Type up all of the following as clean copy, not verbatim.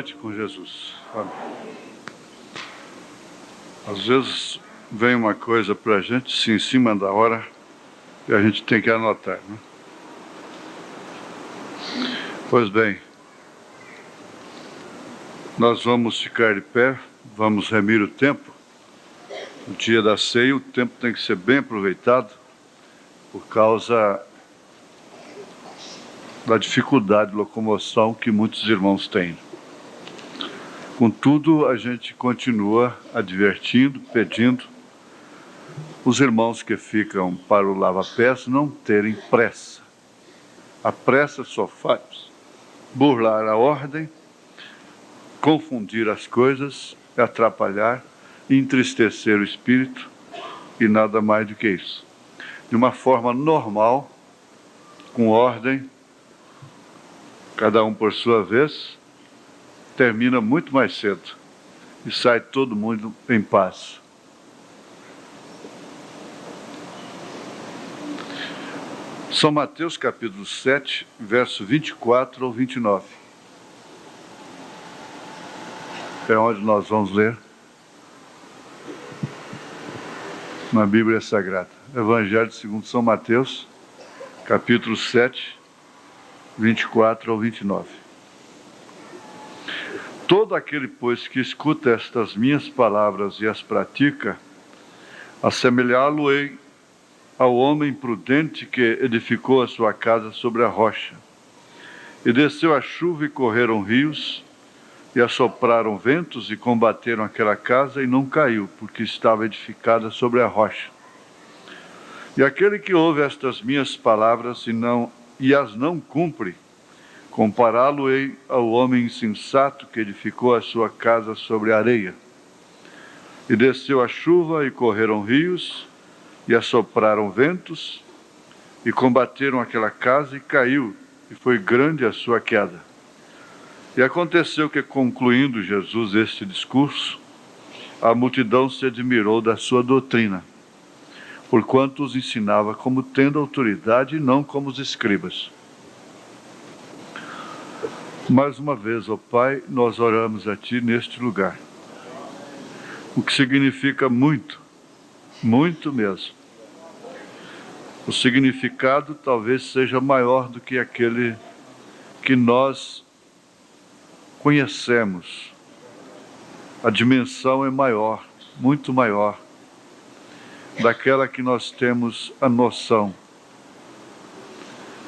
noite com Jesus. Amém. Às vezes vem uma coisa para a gente, sim, em cima da hora, e a gente tem que anotar, né? Pois bem, nós vamos ficar de pé, vamos remir o tempo. No dia da ceia, o tempo tem que ser bem aproveitado, por causa da dificuldade de locomoção que muitos irmãos têm. Contudo, a gente continua advertindo, pedindo os irmãos que ficam para o lava-pés não terem pressa. A pressa só faz burlar a ordem, confundir as coisas, atrapalhar, entristecer o espírito e nada mais do que isso. De uma forma normal, com ordem, cada um por sua vez, termina muito mais cedo e sai todo mundo em paz. São Mateus capítulo 7, verso 24 ao 29. É onde nós vamos ler na Bíblia Sagrada. Evangelho segundo São Mateus, capítulo 7, 24 ao 29. Todo aquele, pois, que escuta estas minhas palavras e as pratica, assemelhá-lo-ei ao homem prudente que edificou a sua casa sobre a rocha. E desceu a chuva e correram rios, e assopraram ventos e combateram aquela casa, e não caiu, porque estava edificada sobre a rocha. E aquele que ouve estas minhas palavras e as não cumpre, compará-lo-ei ao homem insensato que edificou a sua casa sobre a areia. E desceu a chuva e correram rios, e assopraram ventos, e combateram aquela casa, e caiu, e foi grande a sua queda. E aconteceu que, concluindo Jesus este discurso, a multidão se admirou da sua doutrina, porquanto os ensinava como tendo autoridade e não como os escribas. Mais uma vez, ó Pai, nós oramos a Ti neste lugar, o que significa muito, muito mesmo. O significado talvez seja maior do que aquele que nós conhecemos. A dimensão é maior, muito maior, daquela que nós temos a noção.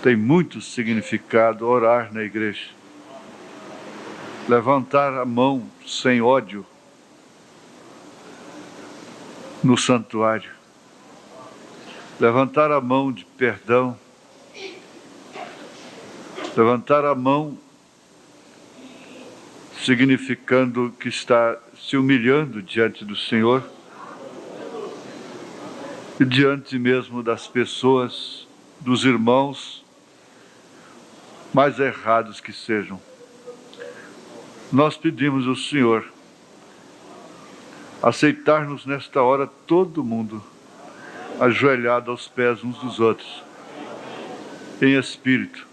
Tem muito significado orar na igreja. Levantar a mão sem ódio no santuário. Levantar a mão de perdão. Levantar a mão significando que está se humilhando diante do Senhor e diante mesmo das pessoas, dos irmãos, mais errados que sejam. Nós pedimos ao Senhor aceitar-nos nesta hora todo mundo ajoelhado aos pés uns dos outros, em espírito.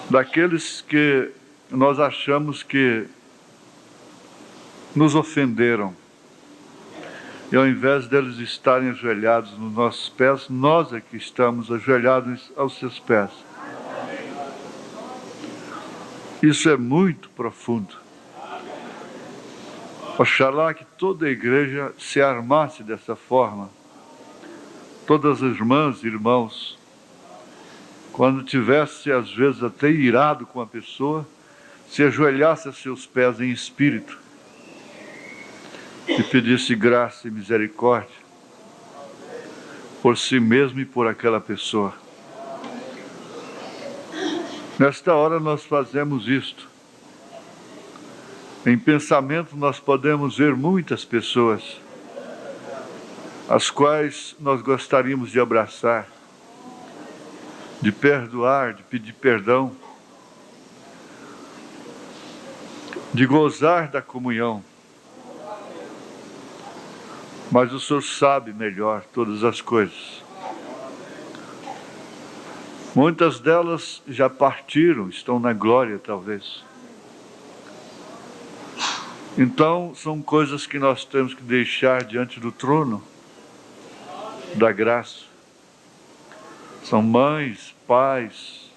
Daqueles que nós achamos que nos ofenderam, e ao invés deles estarem ajoelhados nos nossos pés, nós é que estamos ajoelhados aos seus pés. Isso é muito profundo. Oxalá que toda a igreja se armasse dessa forma. Todas as irmãs e irmãos, quando tivesse às vezes até irado com a pessoa, se ajoelhasse a seus pés em espírito e pedisse graça e misericórdia por si mesmo e por aquela pessoa. Nesta hora nós fazemos isto. Em pensamento nós podemos ver muitas pessoas, as quais nós gostaríamos de abraçar, de perdoar, de pedir perdão, de gozar da comunhão. Mas o Senhor sabe melhor todas as coisas. Muitas delas já partiram, estão na glória, talvez. Então, são coisas que nós temos que deixar diante do trono da graça. São mães, pais,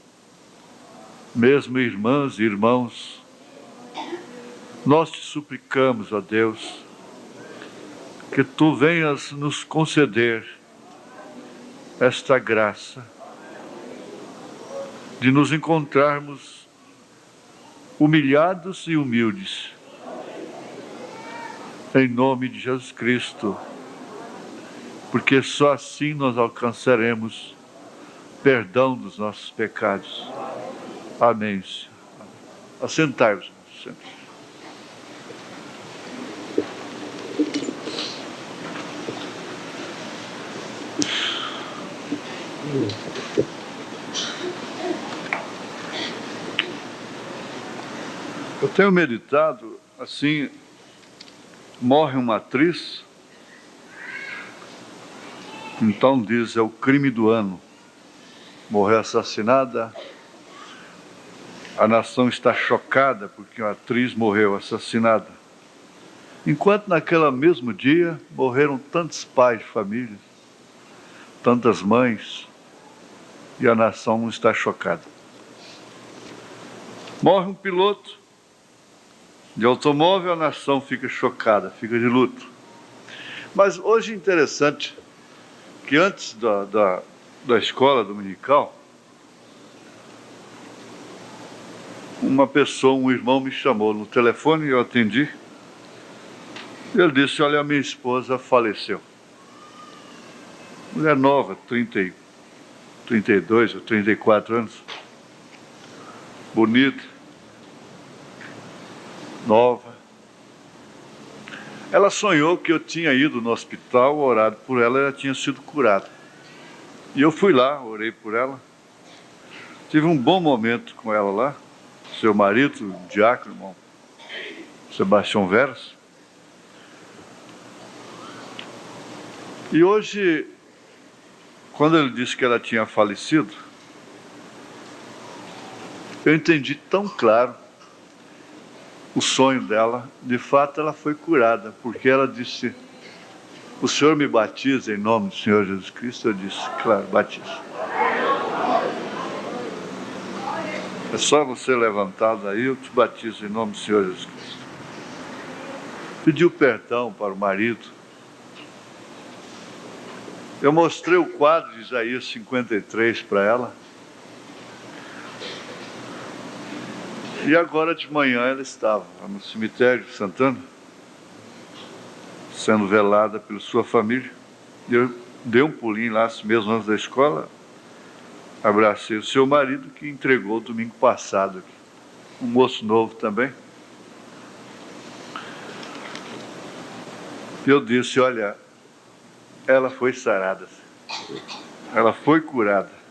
mesmo irmãs e irmãos. Nós te suplicamos, ó Deus, que Tu venhas nos conceder esta graça de nos encontrarmos humilhados e humildes, em nome de Jesus Cristo, porque só assim nós alcançaremos perdão dos nossos pecados. Amém, Senhor. Assentai-vos, Senhor. Eu tenho meditado, assim, morre uma atriz, então diz, é o crime do ano. Morreu assassinada, a nação está chocada porque uma atriz morreu assassinada. Enquanto naquele mesmo dia morreram tantos pais de família, tantas mães, e a nação não está chocada. Morre um piloto de automóvel, a nação fica chocada, fica de luto. Mas hoje é interessante que antes da escola dominical, uma pessoa, um irmão me chamou no telefone e eu atendi. Ele disse, olha, a minha esposa faleceu. Mulher nova, 32 ou 34 anos. Bonita. Nova. Ela sonhou que eu tinha ido no hospital, orado por ela, e ela tinha sido curada. E eu fui lá, orei por ela. Tive um bom momento com ela lá. Seu marido, o diácono, irmão Sebastião Veras. E hoje, quando ele disse que ela tinha falecido, eu entendi tão claro o sonho dela. De fato, ela foi curada, porque ela disse, o Senhor me batiza em nome do Senhor Jesus Cristo? Eu disse, claro, batizo. É só você levantar daí, eu te batizo em nome do Senhor Jesus Cristo. Pediu perdão para o marido. Eu mostrei o quadro de Isaías 53 para ela. E agora de manhã ela estava no cemitério de Santana, sendo velada pela sua família. Eu dei um pulinho lá, mesmo antes da escola, abracei o seu marido, que entregou domingo passado. Um moço novo também. Eu disse, olha, ela foi sarada, ela foi curada.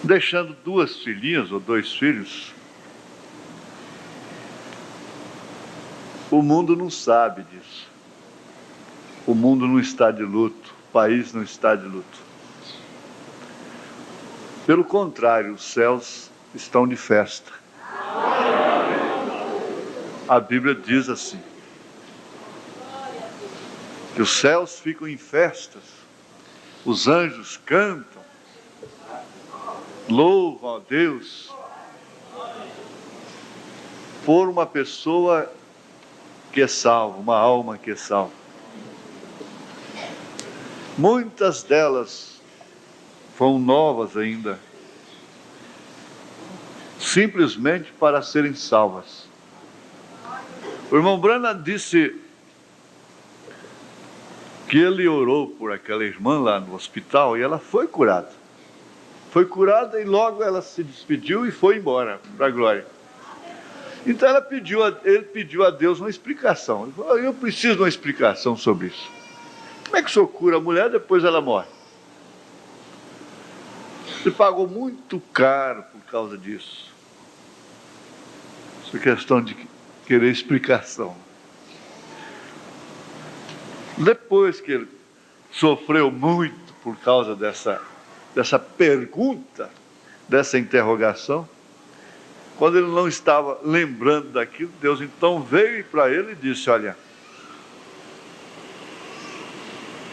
Deixando 2 filhinhas ou 2 filhos. O mundo não sabe disso. O mundo não está de luto, o país não está de luto. Pelo contrário, os céus estão de festa. A Bíblia diz assim, que os céus ficam em festas, os anjos cantam, louvam a Deus por uma pessoa que é salva, uma alma que é salva. Muitas delas foram novas ainda, simplesmente para serem salvas. O irmão Branham disse que ele orou por aquela irmã lá no hospital e ela foi curada. Foi curada e logo ela se despediu e foi embora para a glória. Então ele pediu a Deus uma explicação. Ele falou, eu preciso de uma explicação sobre isso. Como é que o senhor cura a mulher, depois ela morre? Ele pagou muito caro por causa disso. Essa questão de querer explicação. Depois que ele sofreu muito por causa dessa pergunta, dessa interrogação. Quando ele não estava lembrando daquilo, Deus então veio para ele e disse: olha,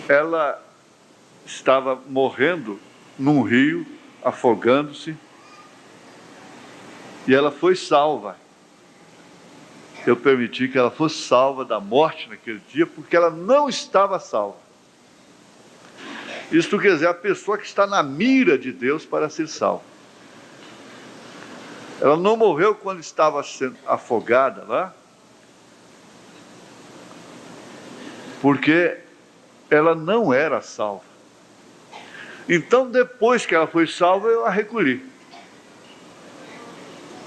ela estava morrendo num rio, afogando-se, e ela foi salva. Eu permiti que ela fosse salva da morte naquele dia, porque ela não estava salva. Isto quer dizer, a pessoa que está na mira de Deus para ser salva. Ela não morreu quando estava sendo afogada lá, porque ela não era salva. Então, depois que ela foi salva, eu a recolhi.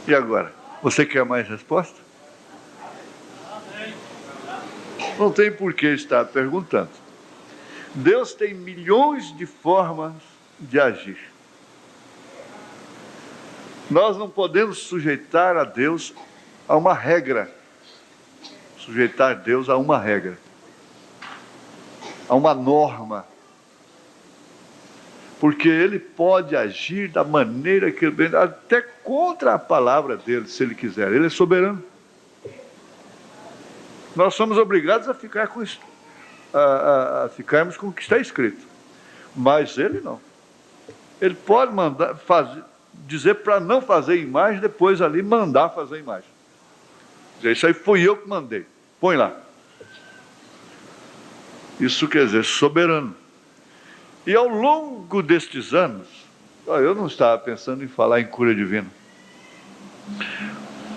E agora? Você quer mais resposta? Não tem por que estar perguntando. Deus tem milhões de formas de agir. Nós não podemos sujeitar a Deus a uma regra. Sujeitar Deus a uma regra. A uma norma. Porque Ele pode agir da maneira que Ele bem, até contra a palavra dEle, se Ele quiser. Ele é soberano. Nós somos obrigados a ficar com isso, a ficarmos com o que está escrito. Mas Ele não. Ele pode mandar dizer para não fazer imagem, depois ali mandar fazer imagem. Dizer, isso aí fui eu que mandei. Põe lá. Isso quer dizer soberano. E ao longo destes anos, eu não estava pensando em falar em cura divina.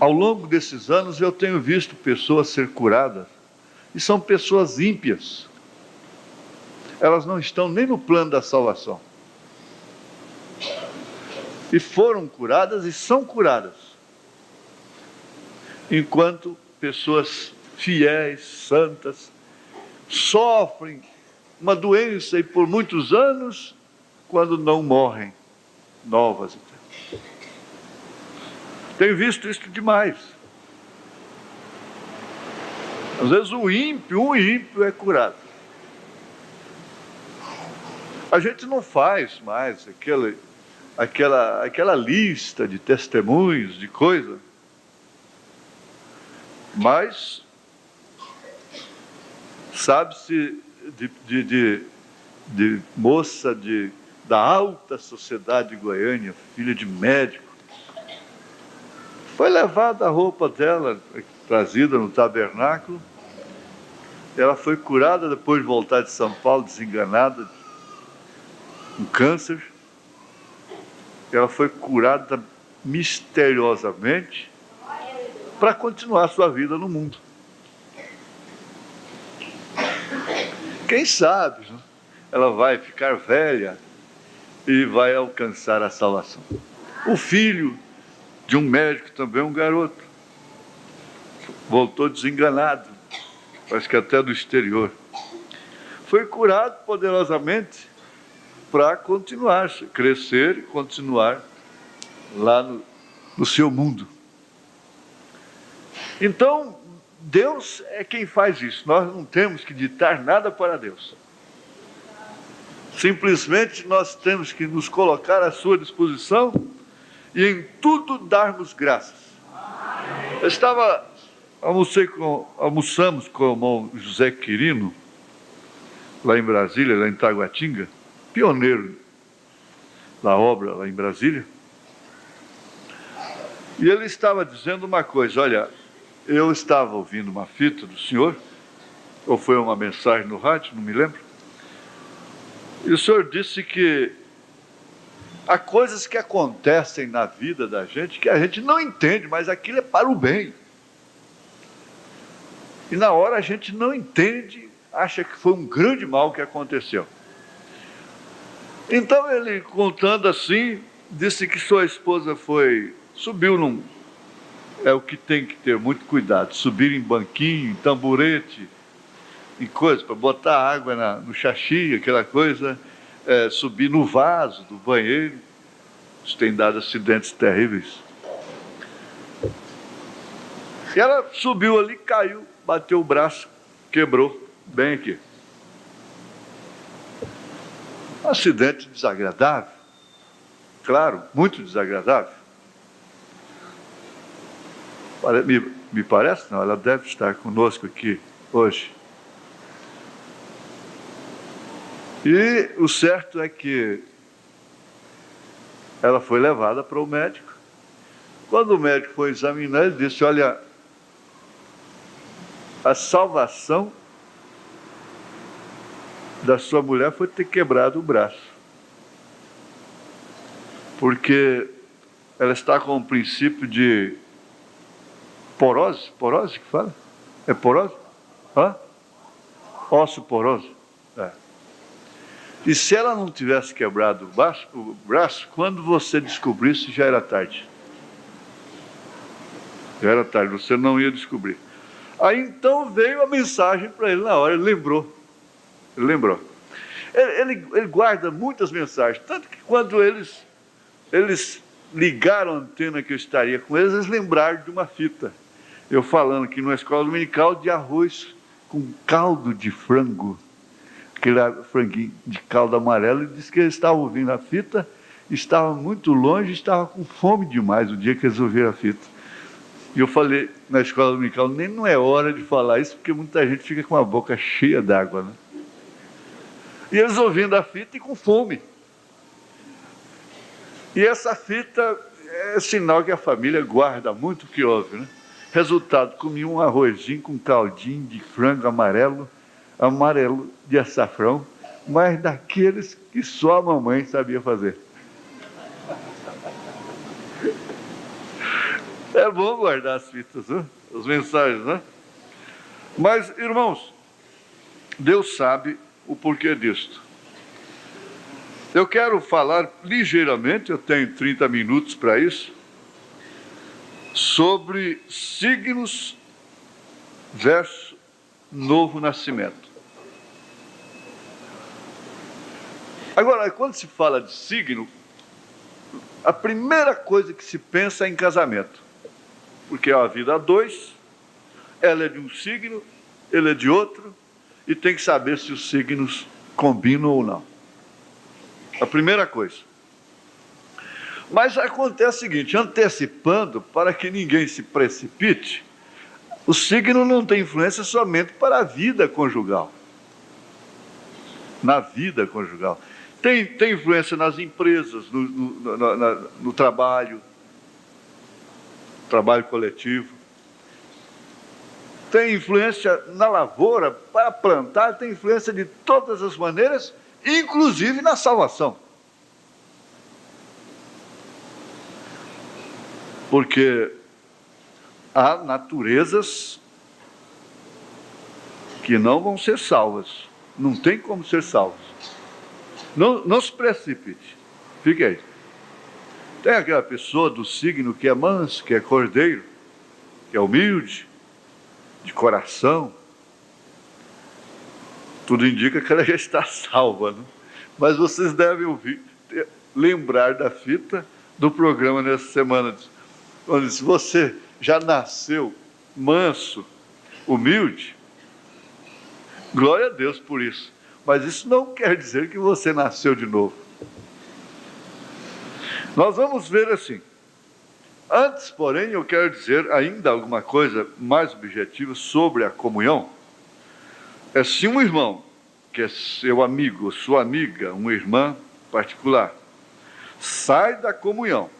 Ao longo desses anos eu tenho visto pessoas ser curadas, e são pessoas ímpias. Elas não estão nem no plano da salvação. E foram curadas e são curadas. Enquanto pessoas fiéis, santas, sofrem uma doença e por muitos anos, quando não morrem, novas. Tenho visto isso demais. Às vezes um ímpio é curado. A gente não faz mais aquela lista de testemunhos, de coisa. Mas sabe-se de moça da alta sociedade de Goiânia, filha de médico. Foi levada a roupa dela, trazida no tabernáculo. Ela foi curada depois de voltar de São Paulo, desenganada, com câncer. Ela foi curada misteriosamente para continuar sua vida no mundo. Quem sabe, né? Ela vai ficar velha e vai alcançar a salvação. O filho de um médico também, um garoto, voltou desenganado, parece que até do exterior. Foi curado poderosamente para continuar, crescer e continuar lá no seu mundo. Então, Deus é quem faz isso. Nós não temos que ditar nada para Deus. Simplesmente nós temos que nos colocar à sua disposição e em tudo darmos graças. Almoçamos com o irmão José Quirino, lá em Brasília, lá em Taguatinga, pioneiro da obra lá em Brasília. E ele estava dizendo uma coisa: olha, eu estava ouvindo uma fita do senhor, ou foi uma mensagem no rádio, não me lembro, e o senhor disse que há coisas que acontecem na vida da gente que a gente não entende, mas aquilo é para o bem. E na hora a gente não entende, acha que foi um grande mal que aconteceu. Então ele, contando assim, disse que sua esposa subiu é o que tem que ter muito cuidado, subir em banquinho, em tamborete, em coisa, para botar água no xaxi, aquela coisa, subir no vaso do banheiro. Isso tem dado acidentes terríveis. E ela subiu ali, caiu, bateu o braço, quebrou, bem aqui. Um acidente desagradável, claro, muito desagradável. Me parece, não, ela deve estar conosco aqui hoje. E o certo é que ela foi levada para o médico. Quando o médico foi examinar, ele disse: olha, a salvação da sua mulher foi ter quebrado o braço. Porque ela está com o princípio de porose. Porose que fala? É porose? Hã? Osso poroso. É. E se ela não tivesse quebrado o braço, quando você descobrisse, já era tarde. Já era tarde, você não ia descobrir. Aí então veio a mensagem para ele na hora, ele lembrou. Ele lembrou. Ele guarda muitas mensagens, tanto que quando eles ligaram a antena que eu estaria com eles lembraram de uma fita. Eu falando aqui numa escola dominical de arroz com caldo de frango, aquele franguinho de caldo amarelo, e disse que eles estavam ouvindo a fita, estavam muito longe, estavam com fome demais o dia que eles ouviram a fita. E eu falei na escola dominical, nem não é hora de falar isso, porque muita gente fica com a boca cheia d'água, né? E eles ouvindo a fita e com fome. E essa fita é sinal que a família guarda muito o que ouve, né? Resultado, comi um arrozinho com caldinho de frango amarelo de açafrão, mas daqueles que só a mamãe sabia fazer. É bom guardar as fitas, né? As mensagens, né? Mas, irmãos, Deus sabe o porquê disto. Eu quero falar ligeiramente, eu tenho 30 minutos para isso, sobre signos versus novo nascimento. Agora, quando se fala de signo, a primeira coisa que se pensa é em casamento. Porque é uma vida a dois, ela é de um signo, ele é de outro, e tem que saber se os signos combinam ou não. A primeira coisa. Mas acontece o seguinte, antecipando, para que ninguém se precipite, o signo não tem influência somente para a vida conjugal. Na vida conjugal. Tem influência nas empresas, no trabalho coletivo. Tem influência na lavoura, para plantar, tem influência de todas as maneiras, inclusive na salvação. Porque há naturezas que não vão ser salvas. Não tem como ser salvas. Não se precipite. Fique aí. Tem aquela pessoa do signo que é manso, que é cordeiro, que é humilde, de coração. Tudo indica que ela já está salva, né? Mas vocês devem lembrar da fita do programa nessa semana, onde se você já nasceu manso, humilde, glória a Deus por isso. Mas isso não quer dizer que você nasceu de novo. Nós vamos ver assim. Antes, porém, eu quero dizer ainda alguma coisa mais objetiva sobre a comunhão. É se um irmão, que é seu amigo, sua amiga, uma irmã particular, sai da comunhão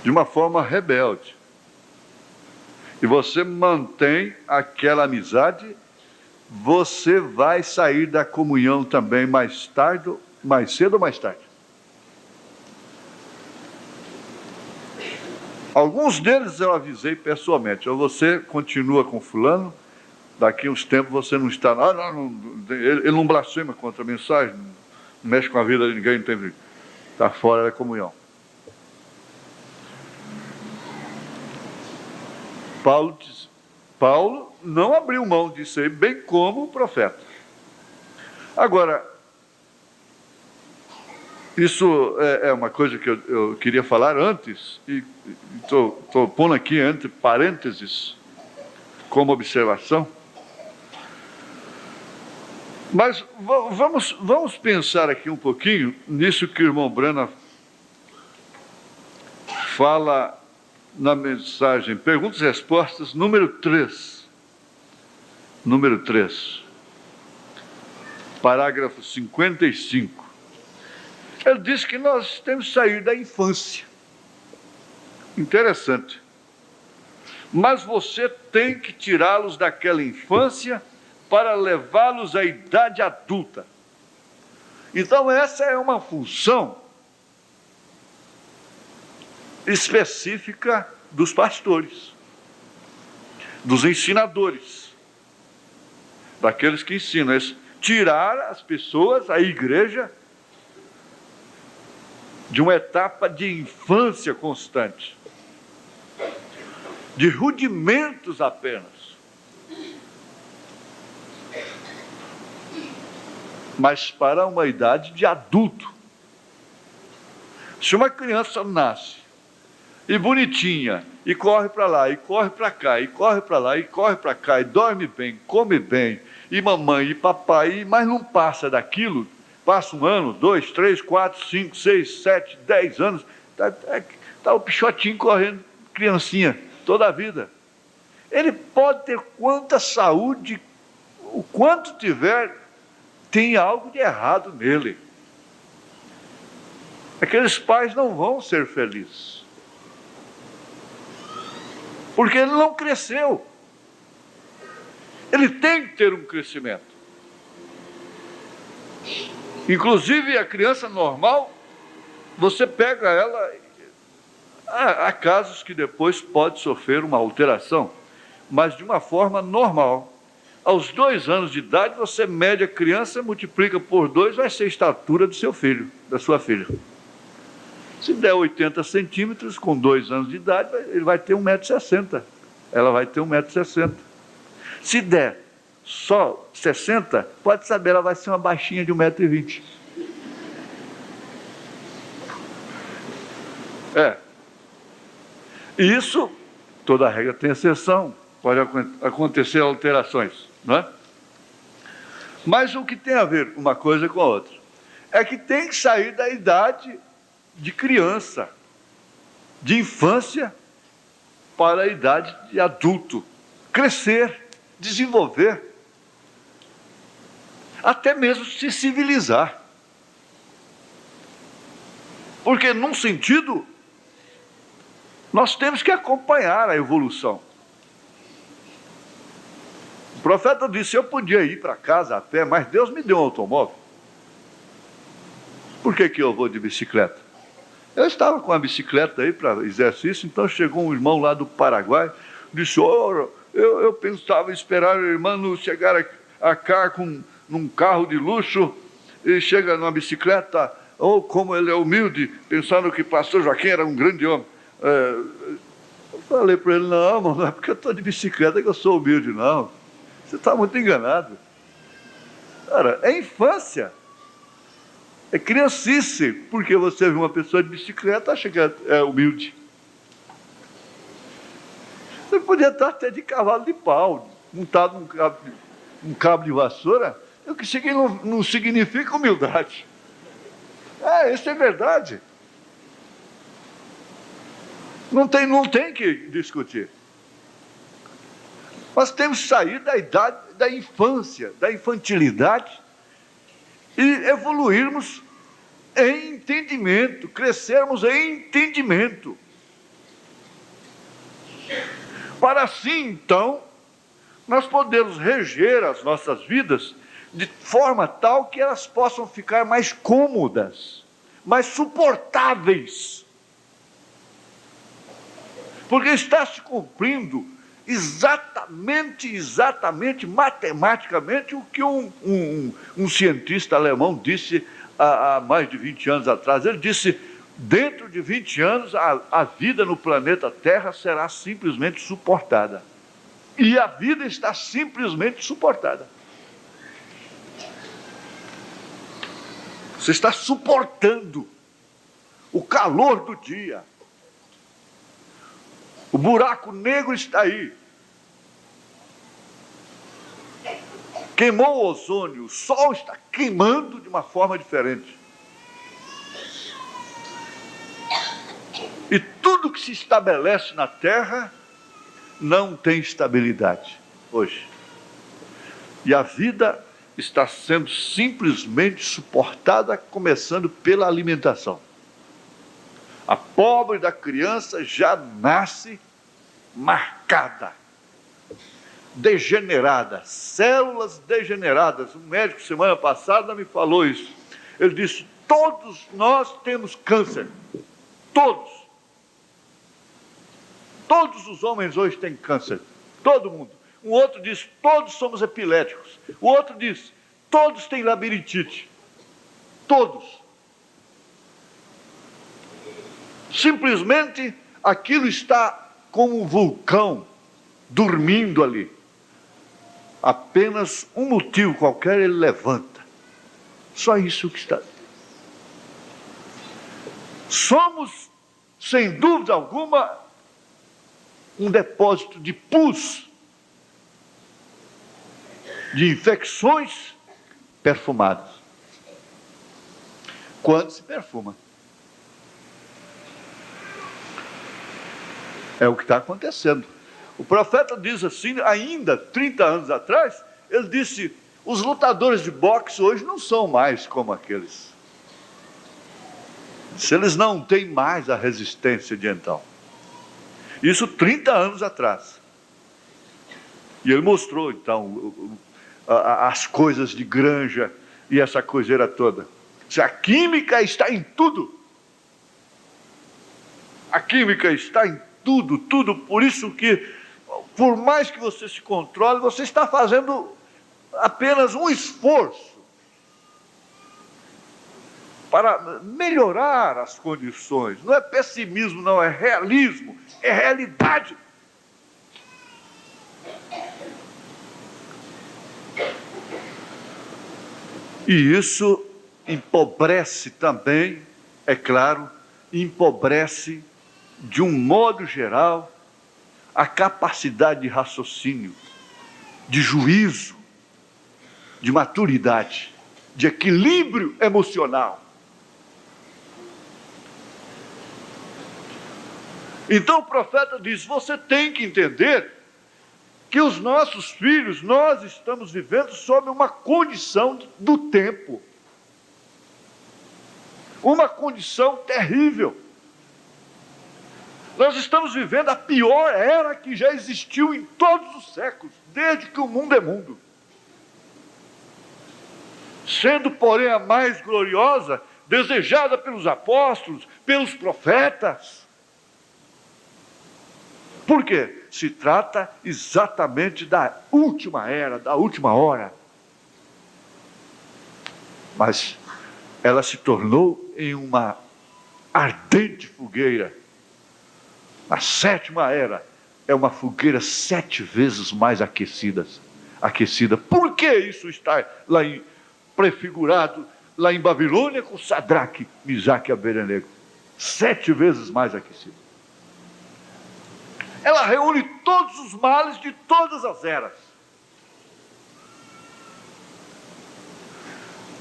de uma forma rebelde, e você mantém aquela amizade, você vai sair da comunhão também mais cedo ou mais tarde. Alguns deles eu avisei pessoalmente: ou você continua com fulano, daqui a uns tempos você não está... ele não blasfema contra a mensagem, não mexe com a vida de ninguém, está fora da comunhão. Paulo não abriu mão disso aí, bem como o profeta. Agora, isso é uma coisa que eu queria falar antes, e estou pondo aqui entre parênteses, como observação. Mas vamos pensar aqui um pouquinho nisso que o irmão Brana fala na mensagem Perguntas e Respostas, número 3. Número 3. Parágrafo 55. Ele diz que nós temos que sair da infância. Interessante. Mas você tem que tirá-los daquela infância para levá-los à idade adulta. Então, essa é uma função específica dos pastores, dos ensinadores, daqueles que ensinam. Tirar as pessoas, a igreja, de uma etapa de infância constante, de rudimentos apenas, mas para uma idade de adulto. Se uma criança nasce e bonitinha, e corre para lá, e corre para cá, e corre para lá, e corre para cá, e dorme bem, come bem, e mamãe e papai, mas não passa daquilo, passa 1 ano, 2, 3, 4, 5, 6, 7, 10 anos, está o pichotinho correndo, criancinha, toda a vida. Ele pode ter quanta saúde, o quanto tiver, tem algo de errado nele. Aqueles pais não vão ser felizes, porque ele não cresceu. Ele tem que ter um crescimento. Inclusive, a criança normal, você pega ela, há casos que depois pode sofrer uma alteração, mas de uma forma normal. Aos 2 anos de idade, você mede a criança, multiplica por 2, vai ser a estatura do seu filho, da sua filha. Se der 80 centímetros, com 2 anos de idade, ele vai ter 1,60 m. Ela vai ter 1,60 m. Se der só 60, pode saber, ela vai ser uma baixinha de 1,20 m. Isso, toda regra tem exceção, pode acontecer alterações, não é? Mas o que tem a ver uma coisa com a outra é que tem que sair da idade de criança, de infância, para a idade de adulto, crescer, desenvolver, até mesmo se civilizar. Porque, num sentido, nós temos que acompanhar a evolução. O profeta disse: eu podia ir para casa a pé, mas Deus me deu um automóvel. Por que eu vou de bicicleta? Eu estava com a bicicleta aí para exercício, então chegou um irmão lá do Paraguai, disse: eu pensava esperar a irmã chegar a cá num carro de luxo, e chega numa bicicleta, como ele é humilde, pensando que pastor Joaquim era um grande homem. Eu falei para ele: não é porque eu estou de bicicleta que eu sou humilde, não. Você está muito enganado. Cara, é infância. É criancice, porque você vê uma pessoa de bicicleta, acha que é humilde. Você podia estar até de cavalo de pau, montado num cabo de vassoura, o que não significa humildade. Isso é verdade. Não tem que discutir. Nós temos que sair da idade da infância, da infantilidade, e evoluirmos em entendimento, crescermos em entendimento. Para assim, então, nós podemos reger as nossas vidas de forma tal que elas possam ficar mais cômodas, mais suportáveis. Porque está se cumprindo exatamente, matematicamente, o que um cientista alemão disse há mais de 20 anos atrás. Ele disse: dentro de 20 anos, a vida no planeta Terra será simplesmente suportada. E a vida está simplesmente suportada. Você está suportando o calor do dia. O buraco negro está aí. Queimou o ozônio, o Sol está queimando de uma forma diferente. E tudo que se estabelece na Terra não tem estabilidade hoje. E a vida está sendo simplesmente suportada, começando pela alimentação. A pobre da criança já nasce marcada, degenerada, células degeneradas. Um médico semana passada me falou isso. Ele disse: todos nós temos câncer, todos. Todos os homens hoje têm câncer, todo mundo. Um outro diz: todos somos epiléticos. O outro diz: todos têm labirintite, todos. Simplesmente aquilo está como um vulcão dormindo ali. Apenas um motivo qualquer ele levanta. Só isso que está. Somos, sem dúvida alguma, um depósito de pus, de infecções perfumadas. Quando se perfuma. É o que está acontecendo. O profeta diz assim, ainda 30 anos atrás, ele disse: os lutadores de boxe hoje não são mais como aqueles. Se eles não têm mais a resistência de então. Isso 30 anos atrás. E ele mostrou então as coisas de granja e essa coiseira toda. Se a química está em tudo. A química está em tudo, tudo. Por isso que, por mais que você se controle, você está fazendo apenas um esforço para melhorar as condições. Não é pessimismo, não, é realismo, é realidade. E isso empobrece também, é claro, empobrece de um modo geral a capacidade de raciocínio, de juízo, de maturidade, de equilíbrio emocional. Então o profeta diz: você tem que entender que os nossos filhos, nós estamos vivendo sob uma condição do tempo. Uma condição terrível. Nós estamos vivendo a pior era que já existiu em todos os séculos, desde que o mundo é mundo. Sendo, porém, a mais gloriosa, desejada pelos apóstolos, pelos profetas. Por quê? Se trata exatamente da última era, da última hora. Mas ela se tornou em uma ardente fogueira. A sétima era é uma fogueira 7 vezes mais aquecida. Por que isso está lá prefigurado lá em Babilônia com Sadraque, Misaque e Abednego? 7 vezes mais aquecida. Ela reúne todos os males de todas as eras.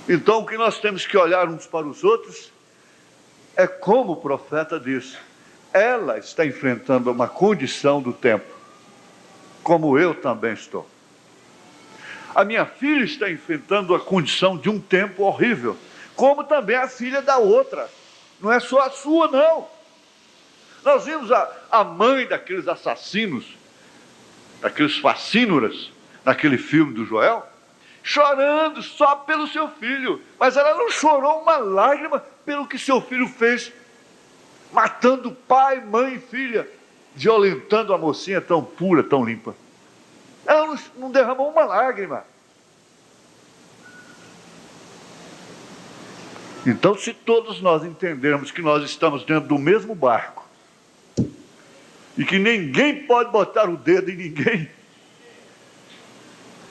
Então o que nós temos que olhar uns para os outros é como o profeta disse. Ela está enfrentando uma condição do tempo, como eu também estou. A minha filha está enfrentando a condição de um tempo horrível, como também a filha da outra. Não é só a sua, não. Nós vimos a mãe daqueles assassinos, daqueles facínoras, naquele filme do Joel, chorando só pelo seu filho, mas ela não chorou uma lágrima pelo que seu filho fez, matando pai, mãe e filha, violentando a mocinha tão pura, tão limpa. Ela não derramou uma lágrima. Então, se todos nós entendermos que nós estamos dentro do mesmo barco, e que ninguém pode botar o dedo em ninguém,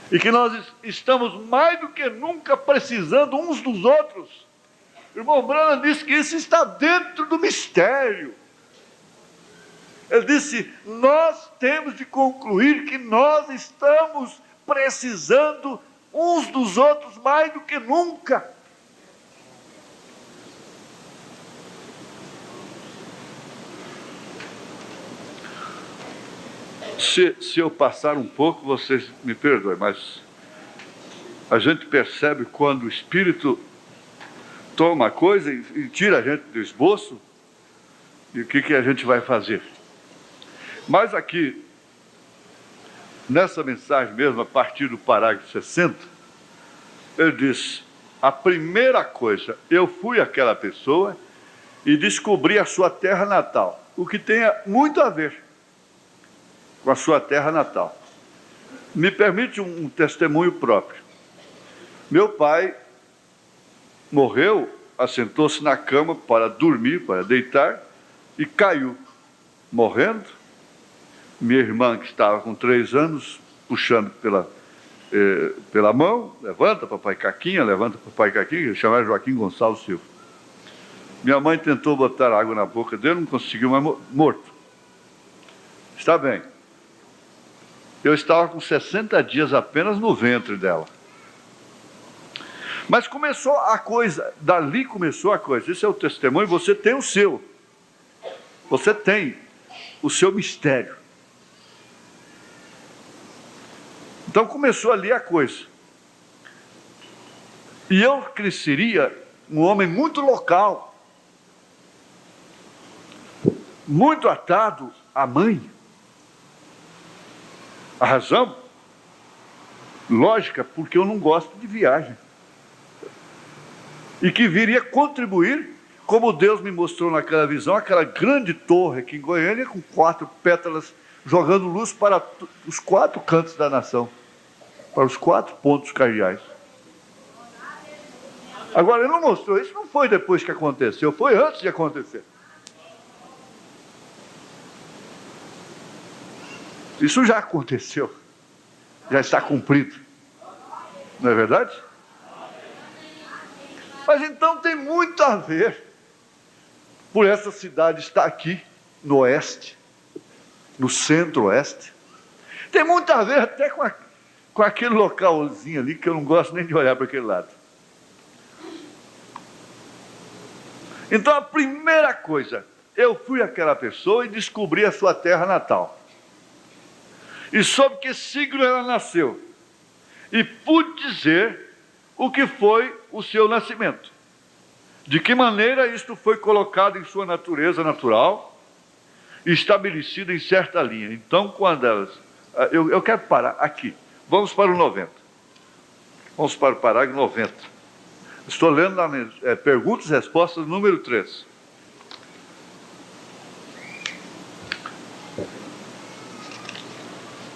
e que nós estamos mais do que nunca precisando uns dos outros. O irmão Branham disse que isso está dentro do mistério. Ele disse: nós temos de concluir que nós estamos precisando uns dos outros mais do que nunca. Se eu passar um pouco, vocês me perdoem, mas a gente percebe quando o Espírito toma a coisa e tira a gente do esboço, e o que a gente vai fazer. Mas aqui, nessa mensagem mesmo, a partir do parágrafo 60, ele diz: a primeira coisa, eu fui aquela pessoa e descobri a sua terra natal, o que tem muito a ver com a sua terra natal. Me permite um testemunho próprio. Meu pai morreu, assentou-se na cama para dormir, para deitar, e caiu, morrendo. Minha irmã, que estava com 3 anos, puxando pela mão: levanta, papai Caquinha, levanta, papai Caquinha. Ele chamava Joaquim Gonçalves Silva. Minha mãe tentou botar água na boca dele, não conseguiu, mas morto. Está bem. Eu estava com 60 dias apenas no ventre dela. Mas começou a coisa, dali começou a coisa. Esse é o testemunho, você tem o seu. Você tem o seu mistério. Então começou ali a coisa. E eu cresceria um homem muito local, muito atado à mãe. A razão? Lógica, porque eu não gosto de viagem. E que viria contribuir, como Deus me mostrou naquela visão, aquela grande torre aqui em Goiânia, com 4 pétalas, jogando luz para os 4 cantos da nação, para os 4 pontos cardeais. Agora, ele não mostrou, isso não foi depois que aconteceu, foi antes de acontecer. Isso já aconteceu, já está cumprido, não é verdade? Mas então tem muito a ver, por essa cidade estar aqui no oeste, no centro-oeste. Tem muito a ver até com aquele localzinho ali, que eu não gosto nem de olhar para aquele lado. Então a primeira coisa, eu fui aquela pessoa e descobri a sua terra natal. E soube que signo ela nasceu. E pude dizer o que foi o seu nascimento. De que maneira isto foi colocado em sua natureza natural, estabelecido em certa linha. Então, quando elas... Eu quero parar aqui. Vamos para o 90. Vamos para o parágrafo 90. Estou lendo perguntas e respostas número 3.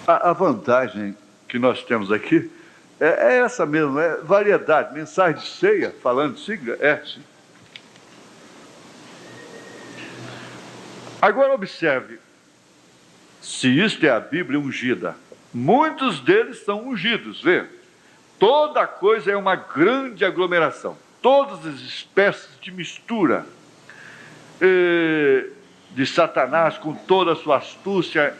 A vantagem que nós temos aqui é essa mesmo, é variedade. Mensagem de ceia, falando de sigla, sim. Agora observe, se isto é a Bíblia ungida, muitos deles são ungidos, vê? Toda coisa é uma grande aglomeração, todas as espécies de mistura de Satanás com toda a sua astúcia,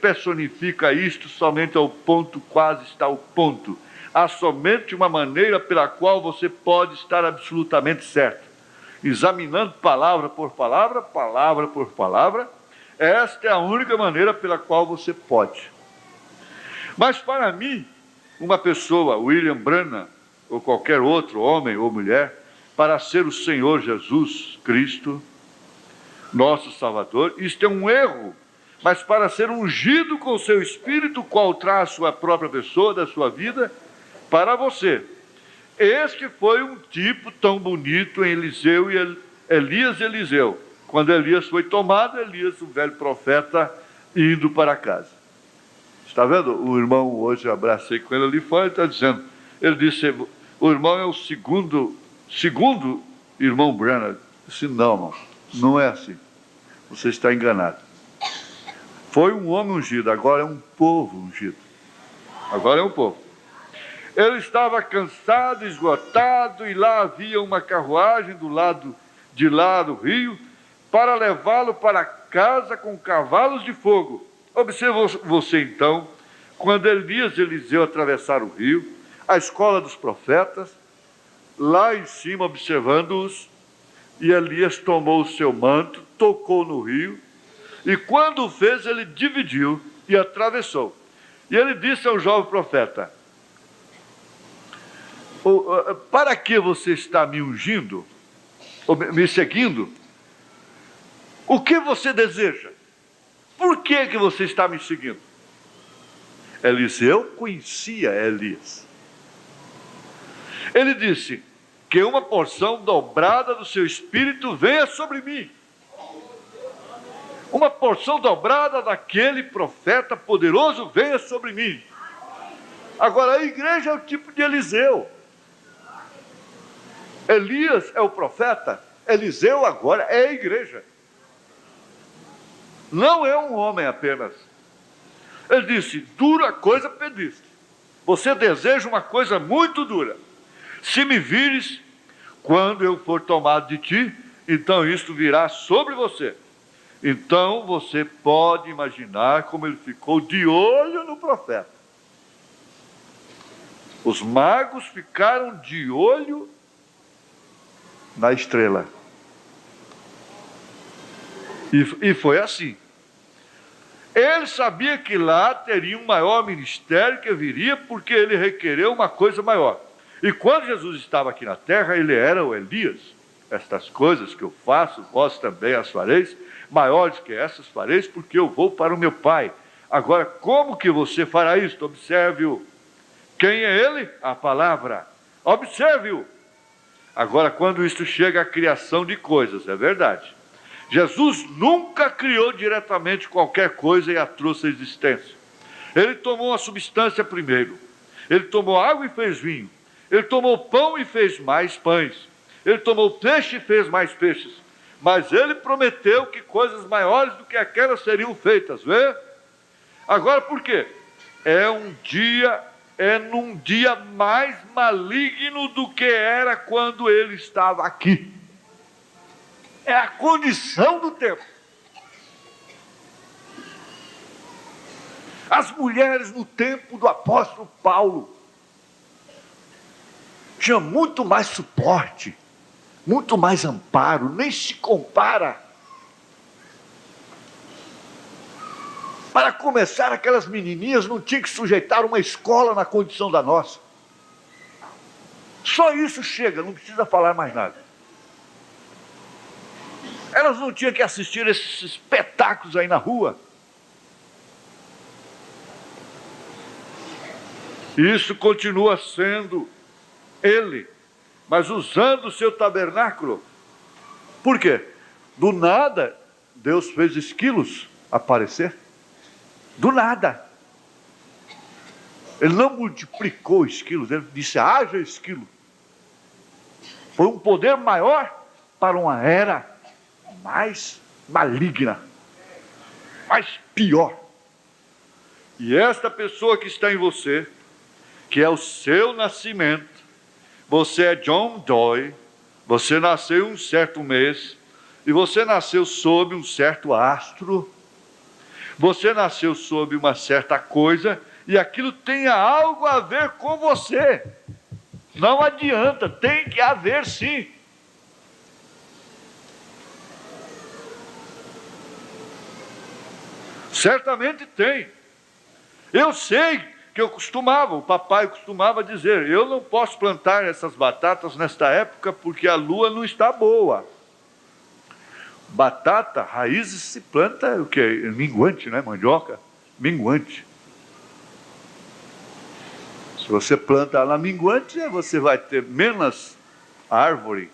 personifica isto somente ao ponto, quase está ao ponto. Há somente uma maneira pela qual você pode estar absolutamente certo. Examinando palavra por palavra, esta é a única maneira pela qual você pode. Mas para mim, uma pessoa, William Branham, ou qualquer outro homem ou mulher, para ser o Senhor Jesus Cristo, nosso Salvador, isto é um erro, mas para ser ungido com o seu Espírito, qual traz a sua própria pessoa, da sua vida, para você. Este foi um tipo tão bonito em Eliseu e Elias e Eliseu. Quando Elias foi tomado, Elias, o velho profeta, indo para casa. Está vendo? O irmão, hoje eu abracei com ele ali fora, ele está dizendo, ele disse, o irmão é o segundo irmão Branham. Eu disse, não, irmão, não é assim. Você está enganado. Foi um homem ungido, agora é um povo ungido. Agora é um povo. Ele estava cansado, esgotado, e lá havia uma carruagem do lado de lá do rio, para levá-lo para casa com cavalos de fogo. Observe você então, quando Elias e Eliseu atravessaram o rio, a escola dos profetas, lá em cima observando-os, e Elias tomou o seu manto, tocou no rio, e quando o fez, ele dividiu e atravessou. E ele disse ao jovem profeta: para que você está me ungindo, ou me seguindo? O que você deseja? Por que você está me seguindo? Eliseu conhecia Elias. Ele disse: que uma porção dobrada do seu espírito venha sobre mim. Uma porção dobrada daquele profeta poderoso venha sobre mim. Agora, a igreja é o tipo de Eliseu. Elias é o profeta, Eliseu agora é a igreja. Não é um homem apenas. Ele disse: dura coisa pediste. Você deseja uma coisa muito dura. Se me vires, quando eu for tomado de ti, então isto virá sobre você. Então você pode imaginar como ele ficou de olho no profeta. Os magos ficaram de olho na estrela. E foi assim. Ele sabia que lá teria um maior ministério que viria, porque ele requereu uma coisa maior. E quando Jesus estava aqui na terra, ele era o Elias. Estas coisas que eu faço, vós também as fareis, maiores que essas fareis, porque eu vou para o meu Pai. Agora, como que você fará isto? Observe-o. Quem é ele? A palavra. Observe-o. Agora, quando isto chega à criação de coisas, é verdade. Jesus nunca criou diretamente qualquer coisa e a trouxe à existência. Ele tomou uma substância primeiro. Ele tomou água e fez vinho. Ele tomou pão e fez mais pães. Ele tomou peixe e fez mais peixes. Mas ele prometeu que coisas maiores do que aquelas seriam feitas, vê? Agora por quê? É num dia mais maligno do que era quando ele estava aqui. É a condição do tempo. As mulheres no tempo do apóstolo Paulo tinham muito mais suporte, muito mais amparo, nem se compara. Para começar, aquelas menininhas não tinham que sujeitar uma escola na condição da nossa. Só isso chega, não precisa falar mais nada. Elas não tinham que assistir esses espetáculos aí na rua. Isso continua sendo ele, mas usando o seu tabernáculo. Por quê? Do nada, Deus fez esquilos aparecer. Do nada. Ele não multiplicou esquilos, ele disse: haja esquilo. Foi um poder maior para uma era mais maligna, mais pior. E esta pessoa que está em você, que é o seu nascimento, você é John Doe, você nasceu um certo mês, e você nasceu sob um certo astro, você nasceu sob uma certa coisa, e aquilo tem algo a ver com você. Não adianta, tem que haver sim. Certamente tem. Eu sei que o papai costumava dizer: eu não posso plantar essas batatas nesta época porque a lua não está boa. Batata, raízes se planta o quê? Minguante, né? Mandioca, minguante. Se você planta ela minguante, você vai ter menos árvore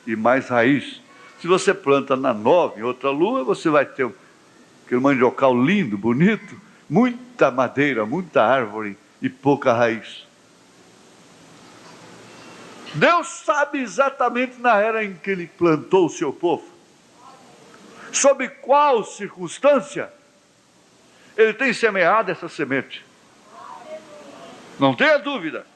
e mais raiz. Se você planta na nova, em outra lua, você vai ter aquele mandiocal lindo, bonito, muita madeira, muita árvore e pouca raiz. Deus sabe exatamente na era em que Ele plantou o seu povo, sob qual circunstância Ele tem semeado essa semente. Não tenha dúvida.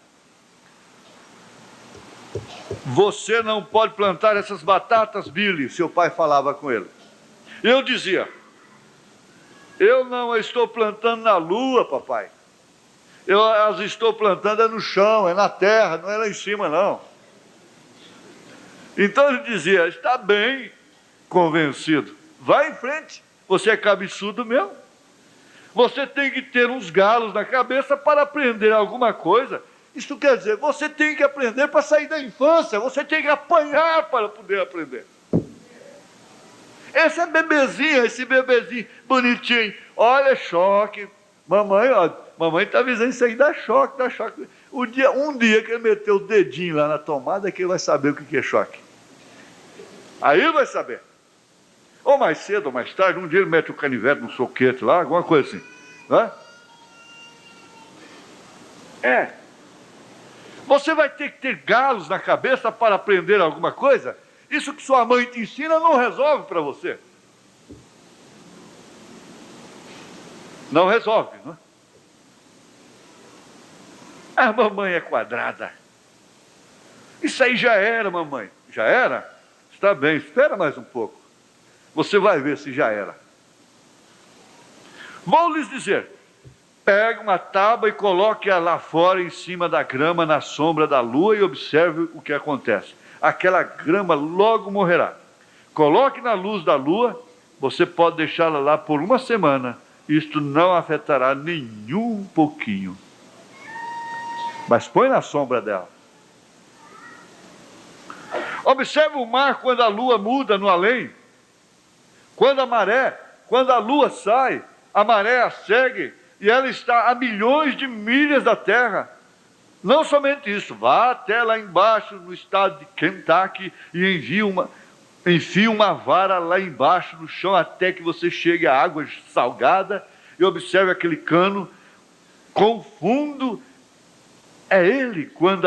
Você não pode plantar essas batatas, Billy, seu pai falava com ele. Eu dizia: eu não estou plantando na lua, papai. Eu as estou plantando no chão, é na terra, não é lá em cima, não. Então ele dizia, está bem convencido, vai em frente, você é cabeçudo mesmo. Você tem que ter uns galos na cabeça para aprender alguma coisa. Isso quer dizer, você tem que aprender para sair da infância, você tem que apanhar para poder aprender. Esse bebezinho bonitinho, olha, choque. Mamãe está avisando isso aí, dá choque. Um dia que ele meteu o dedinho lá na tomada, que ele vai saber o que é choque. Aí ele vai saber. Ou mais cedo ou mais tarde, um dia ele mete o canivete no soquete lá, alguma coisa assim. Né? Você vai ter que ter galos na cabeça para aprender alguma coisa? Isso que sua mãe te ensina não resolve para você. Não resolve, não é? A mamãe é quadrada. Isso aí já era, mamãe. Já era? Está bem, espera mais um pouco. Você vai ver se já era. Vou lhes dizer, pegue uma tábua e coloque-a lá fora, em cima da grama, na sombra da lua, e observe o que acontece. Aquela grama logo morrerá. Coloque na luz da lua, você pode deixá-la lá por uma semana. Isto não afetará nenhum pouquinho. Mas põe na sombra dela. Observe o mar quando a lua muda no além. Quando a lua sai, a maré a segue, e ela está a milhões de milhas da terra. Não somente isso, vá até lá embaixo, no estado de Kentucky, e enfie uma vara lá embaixo no chão, até que você chegue à água salgada, e observe aquele cano com fundo. É ele quando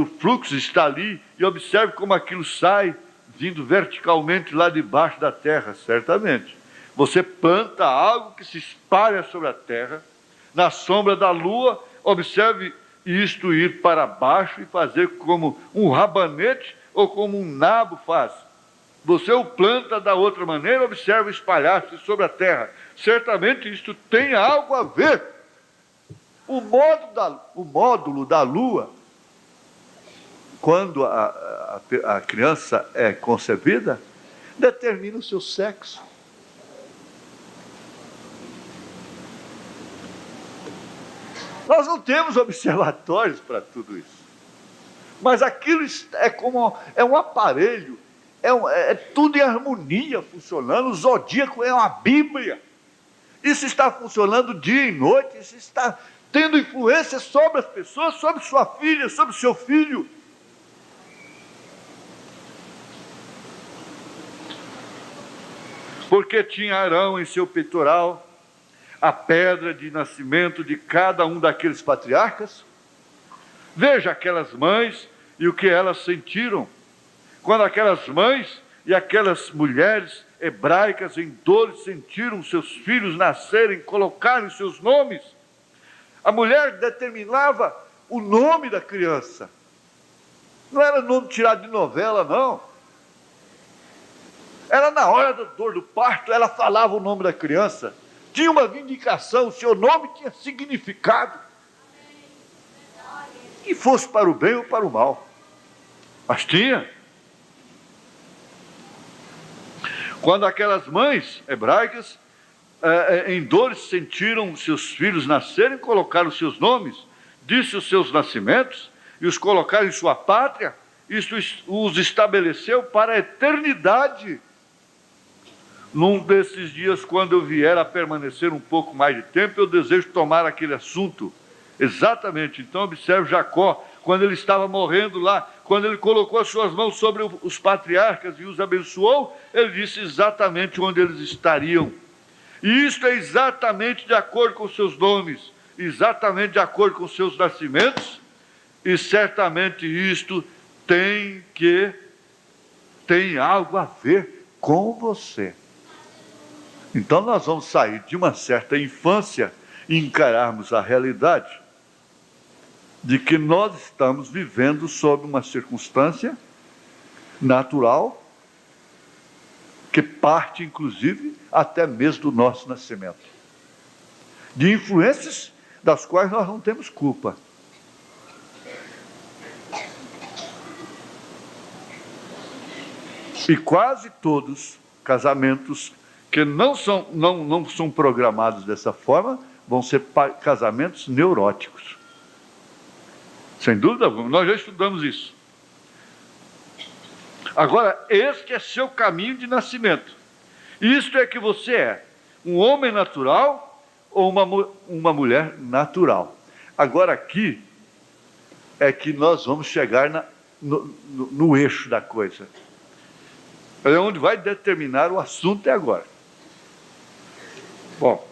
o fluxo está ali, e observe como aquilo sai, vindo verticalmente lá debaixo da terra, certamente. Você planta algo que se espalha sobre a terra, na sombra da lua, observe isto ir para baixo e fazer como um rabanete ou como um nabo faz. Você o planta da outra maneira, observe espalhar-se sobre a terra. Certamente isto tem algo a ver. O módulo da lua, quando a criança é concebida, determina o seu sexo. Nós não temos observatórios para tudo isso. Mas aquilo é um aparelho, é tudo em harmonia funcionando. O zodíaco é uma Bíblia. Isso está funcionando dia e noite, isso está tendo influência sobre as pessoas, sobre sua filha, sobre seu filho. Porque tinha Arão em seu peitoral a pedra de nascimento de cada um daqueles patriarcas. Veja aquelas mães e o que elas sentiram, quando aquelas mães e aquelas mulheres hebraicas em dores sentiram seus filhos nascerem, colocarem seus nomes. A mulher determinava o nome da criança. Não era nome tirado de novela, não. Era na hora da dor do parto, ela falava o nome da criança. Tinha uma vindicação, o seu nome tinha significado. E fosse para o bem ou para o mal. Mas tinha. Quando aquelas mães hebraicas, em dores, sentiram seus filhos nascerem, colocaram seus nomes, disse os seus nascimentos, e os colocaram em sua pátria, isto os estabeleceu para a eternidade. Num desses dias, quando eu vier a permanecer um pouco mais de tempo, eu desejo tomar aquele assunto. Exatamente. Então observe Jacó, quando ele estava morrendo lá, quando ele colocou as suas mãos sobre os patriarcas e os abençoou, ele disse exatamente onde eles estariam. E isto é exatamente de acordo com os seus nomes, exatamente de acordo com os seus nascimentos, e certamente isto tem algo a ver com você. Então nós vamos sair de uma certa infância e encararmos a realidade de que nós estamos vivendo sob uma circunstância natural que parte, inclusive, até mesmo do nosso nascimento. De influências das quais nós não temos culpa. E quase todos casamentos que não são programados dessa forma vão ser casamentos neuróticos. Sem dúvida alguma, nós já estudamos isso. Agora, este é seu caminho de nascimento. Isto é que você é um homem natural ou uma mulher natural. Agora aqui é que nós vamos chegar no eixo da coisa. É onde vai determinar o assunto agora. Bom,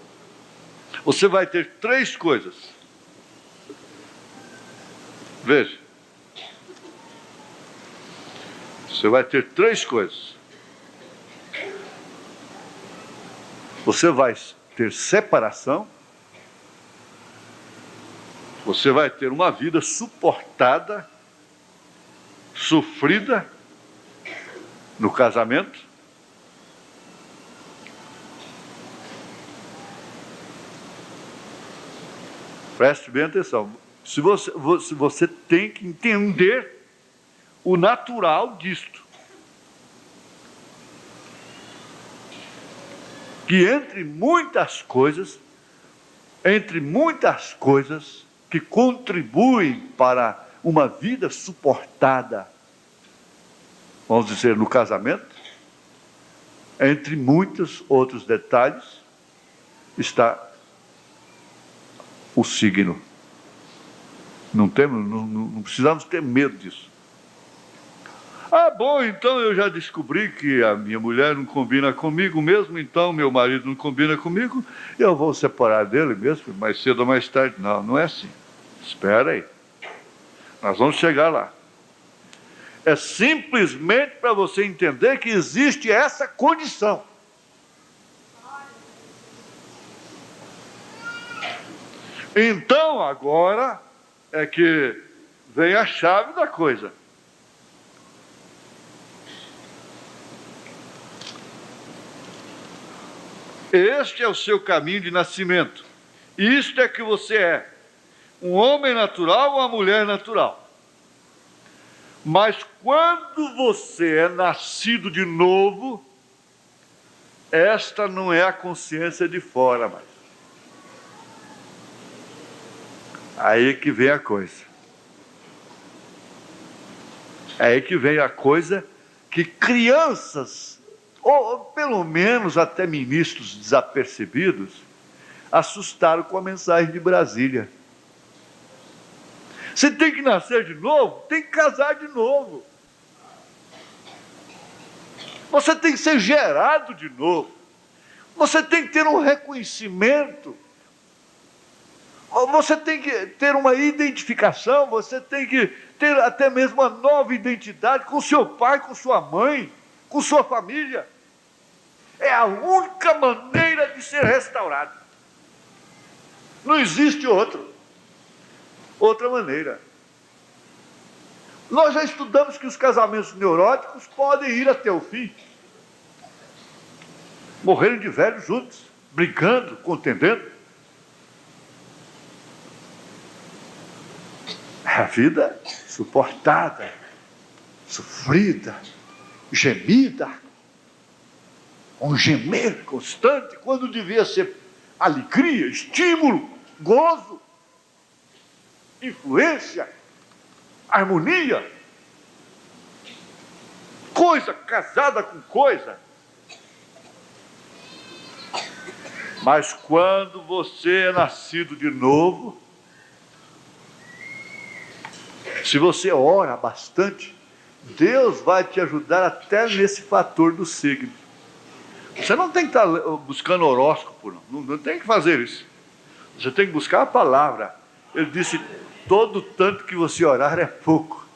você vai ter 3 coisas. Veja. Você vai ter 3 coisas. Você vai ter separação. Você vai ter uma vida suportada, sofrida no casamento. Preste bem atenção. Se você tem que entender o natural disto. Que entre muitas coisas que contribuem para uma vida suportada, vamos dizer, no casamento, entre muitos outros detalhes, está o signo. Não precisamos ter medo disso. Ah, bom, então eu já descobri que a minha mulher não combina comigo mesmo, então meu marido não combina comigo, eu vou separar dele mesmo, mais cedo ou mais tarde. Não, não é assim. Espera aí. Nós vamos chegar lá. É simplesmente para você entender que existe essa condição. Então, agora é que vem a chave da coisa. Este é o seu caminho de nascimento. Isto é que você é. Um homem natural ou uma mulher natural. Mas quando você é nascido de novo, esta não é a consciência de fora mais. Aí que vem a coisa. Aí que vem a coisa que crianças, ou pelo menos até ministros desapercebidos, assustaram com a mensagem de Brasília. Você tem que nascer de novo, tem que casar de novo. Você tem que ser gerado de novo. Você tem que ter um reconhecimento. Você tem que ter uma identificação, você tem que ter até mesmo uma nova identidade com seu pai, com sua mãe, com sua família. É a única maneira de ser restaurado. Não existe outra maneira. Nós já estudamos que os casamentos neuróticos podem ir até o fim. Morrerem de velhos juntos, brincando, contendendo. A vida suportada, sofrida, gemida, um gemer constante, quando devia ser alegria, estímulo, gozo, influência, harmonia, coisa casada com coisa. Mas quando você é nascido de novo, se você ora bastante, Deus vai te ajudar até nesse fator do signo. Você não tem que estar buscando horóscopo, não tem que fazer isso. Você tem que buscar a palavra. Ele disse, todo tanto que você orar é pouco.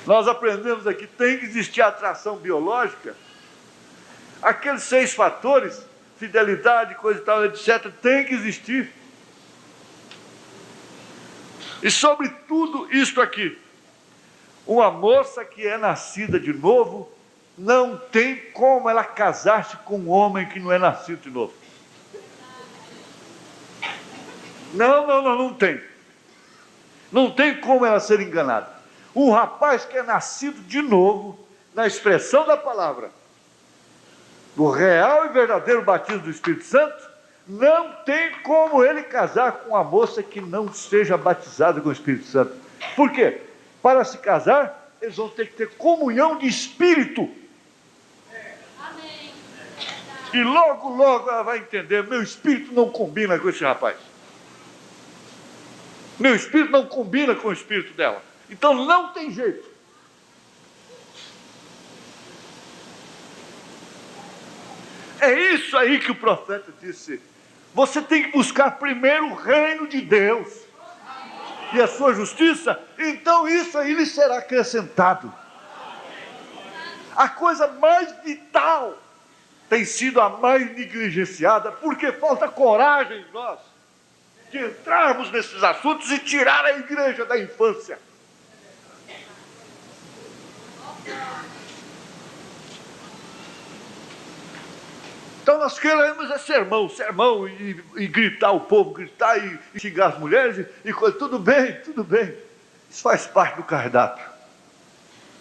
Nós aprendemos aqui, tem que existir atração biológica. Aqueles 6 fatores, fidelidade, coisa e tal, etc., tem que existir. E sobre tudo isto aqui, uma moça que é nascida de novo, não tem como ela casar-se com um homem que não é nascido de novo. Não tem. Não tem como ela ser enganada. Um rapaz que é nascido de novo, na expressão da palavra, do real e verdadeiro batismo do Espírito Santo, não tem como ele casar com uma moça que não seja batizada com o Espírito Santo. Por quê? Para se casar, eles vão ter que ter comunhão de espírito. E logo ela vai entender: meu espírito não combina com esse rapaz. Meu espírito não combina com o espírito dela. Então não tem jeito. É isso aí que o profeta disse. Você tem que buscar primeiro o reino de Deus e a sua justiça, então isso aí lhe será acrescentado. A coisa mais vital tem sido a mais negligenciada, porque falta coragem em nós de entrarmos nesses assuntos e tirar a igreja da infância. Então nós queremos sermão e gritar o povo, gritar e xingar as mulheres e coisa. Tudo bem. Isso faz parte do cardápio.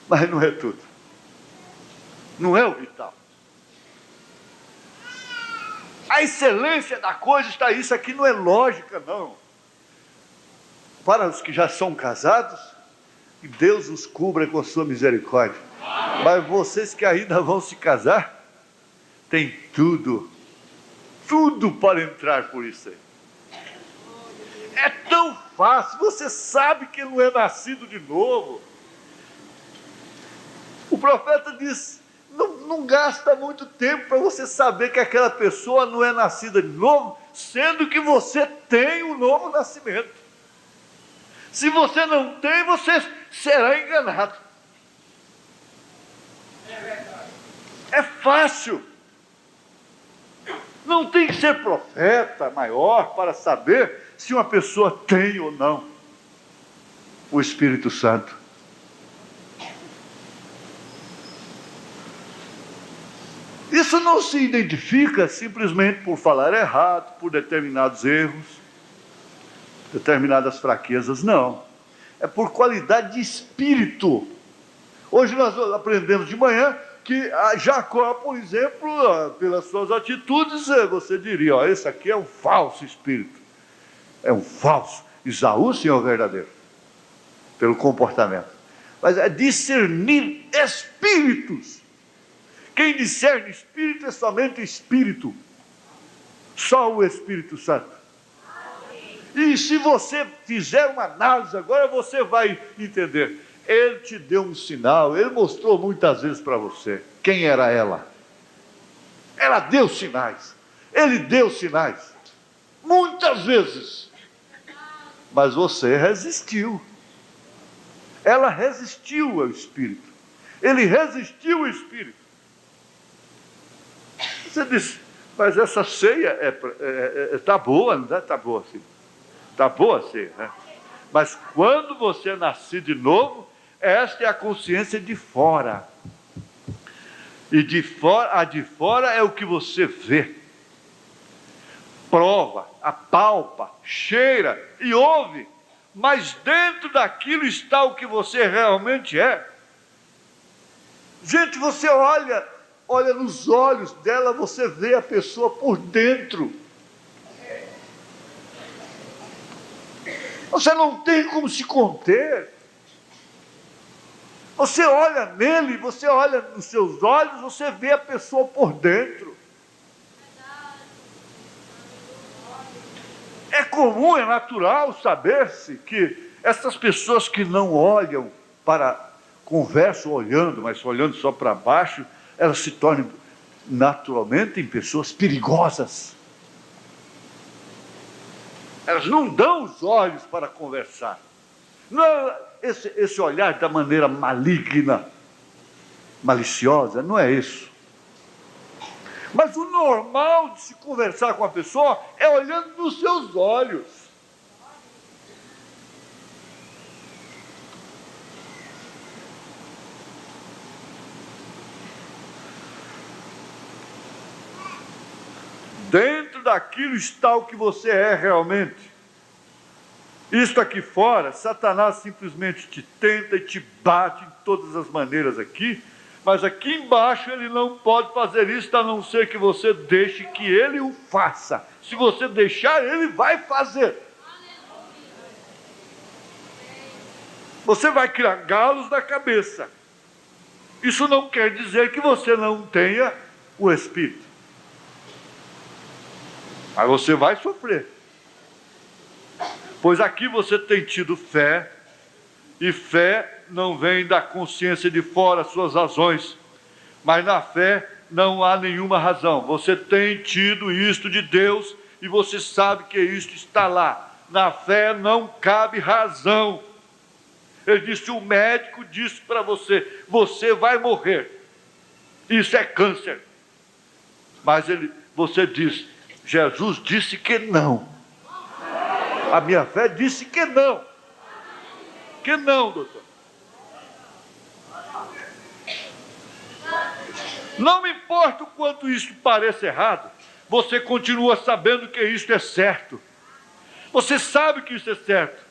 Mas não é tudo. Não é o vital. A excelência da coisa está aí. Isso aqui não é lógica, não. Para os que já são casados, que Deus os cubra com a sua misericórdia. Mas vocês que ainda vão se casar, tem tudo para entrar por isso aí. É tão fácil, você sabe que ele não é nascido de novo. O profeta diz: não gasta muito tempo para você saber que aquela pessoa não é nascida de novo, sendo que você tem um novo nascimento. Se você não tem, você será enganado. É fácil. Não tem que ser profeta maior para saber se uma pessoa tem ou não o Espírito Santo. Isso não se identifica simplesmente por falar errado, por determinados erros, determinadas fraquezas, não. É por qualidade de espírito. Hoje nós aprendemos de manhã que Jacó, por exemplo, pelas suas atitudes, você diria: ó, esse aqui é um falso espírito. É um falso. Esaú, sim, é o verdadeiro. Pelo comportamento. Mas é discernir espíritos. Quem discerne espírito é somente espírito. Só o Espírito Santo. E se você fizer uma análise agora, você vai entender. Ele te deu um sinal, ele mostrou muitas vezes para você quem era ela. Ela deu sinais, ele deu sinais, muitas vezes. Mas você resistiu. Ela resistiu ao Espírito. Ele resistiu ao Espírito. Você disse: mas essa ceia está boa, não está boa assim? Está boa a ceia, né? Mas quando você nascer de novo, esta é a consciência de fora. E a de fora é o que você vê, prova, apalpa, cheira e ouve. Mas dentro daquilo está o que você realmente é. Gente, você olha nos olhos dela, você vê a pessoa por dentro. Você não tem como se conter. Você olha nele, você olha nos seus olhos, você vê a pessoa por dentro. É comum, é natural saber-se que essas pessoas que não olham conversam olhando, mas olhando só para baixo, elas se tornam naturalmente em pessoas perigosas. Elas não dão os olhos para conversar. Não, esse olhar da maneira maligna, maliciosa, não é isso. Mas o normal de se conversar com a pessoa é olhando nos seus olhos. Dentro daquilo está o que você é realmente. Isto aqui fora, Satanás simplesmente te tenta e te bate de todas as maneiras aqui, mas aqui embaixo ele não pode fazer isso, a não ser que você deixe que ele o faça. Se você deixar, ele vai fazer. Você vai criar galos na cabeça. Isso não quer dizer que você não tenha o Espírito. Mas você vai sofrer. Pois aqui você tem tido fé, e fé não vem da consciência de fora, suas razões, mas na fé não há nenhuma razão. Você tem tido isto de Deus, e você sabe que isto está lá. Na fé não cabe razão. Ele disse, o médico disse para você, você vai morrer. Isso é câncer. Mas você diz, Jesus disse que não. A minha fé disse que não. Que não, doutor. Não me importa o quanto isso pareça errado, você continua sabendo que isso é certo. Você sabe que isso é certo.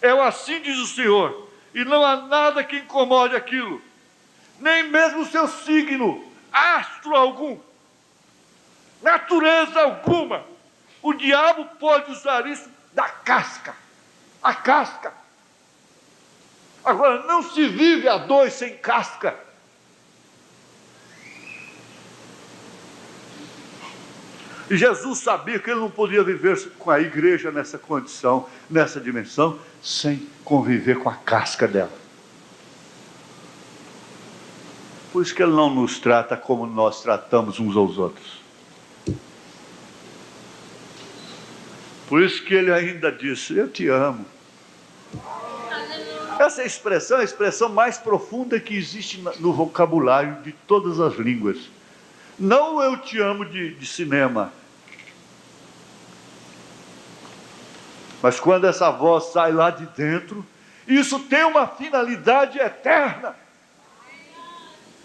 É assim diz o Senhor, e não há nada que incomode aquilo, nem mesmo o seu signo, astro algum, natureza alguma. O diabo pode usar isso da casca, a casca. Agora, não se vive a dois sem casca. E Jesus sabia que ele não podia viver com a igreja nessa condição, nessa dimensão, sem conviver com a casca dela. Por isso que ele não nos trata como nós tratamos uns aos outros. Por isso que ele ainda disse, eu te amo. Essa expressão é a expressão mais profunda que existe no vocabulário de todas as línguas. Não eu te amo de cinema. Mas quando essa voz sai lá de dentro, isso tem uma finalidade eterna.